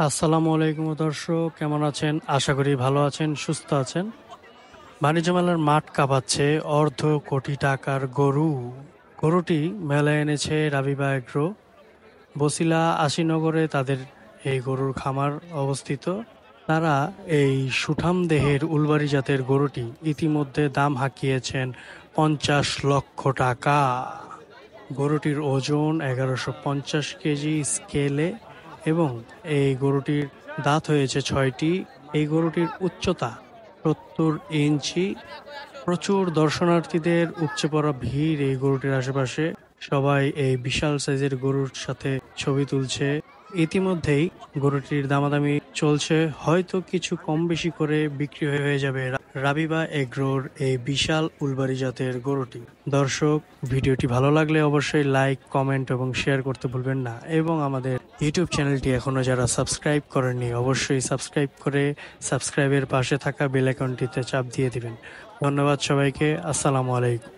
আসসালামু আলাইকুম দর্শক, কেমন আছেন? আশা করি ভালো আছেন, সুস্থ আছেন। বাণিজ্য মেলার মাঠ কাঁপাচ্ছে অর্ধ কোটি টাকার গরু। গরুটি মেলায় এনেছে রাবিবা এগ্রো। বছিলা আশিনগরে তাদের এই গরুর খামার অবস্থিত। তারা এই সুঠাম দেহের উলবাড়ি জাতের গরুটি ইতিমধ্যে দাম হাঁকিয়েছেন 50 লক্ষ টাকা। গরুটির ওজন 1150 কেজি স্কেলে এবং এই গরুটির দাঁত হয়েছে 6টি। এই গরুটির উচ্চতা 70 ইঞ্চি। প্রচুর দর্শনার্থীদের উপচে পড়া ভিড় এই গরুটির আশেপাশে। সবাই এই বিশাল সাইজের গরুর সাথে ছবি তুলছে। ইতিমধ্যেই গরুটির দামাদামি চলছে, হয়তো কিছু কম বেশি করে বিক্রি হয়ে যাবে রাবিবা এগ্রোর এই বিশাল উলবাড়ি জাতের গরুটি। দর্শক, ভিডিওটি ভালো লাগলে অবশ্যই লাইক, কমেন্ট এবং শেয়ার করতে ভুলবেন না, এবং আমাদের ইউটিউব চ্যানেলটি এখনো যারা সাবস্ক্রাইব করেননি অবশ্যই সাবস্ক্রাইব করে সাবস্ক্রাইবের পাশে থাকা বেল আইকনটিতে চাপ দিয়ে দিবেন। ধন্যবাদ সবাইকে। আসসালামু আলাইকুম।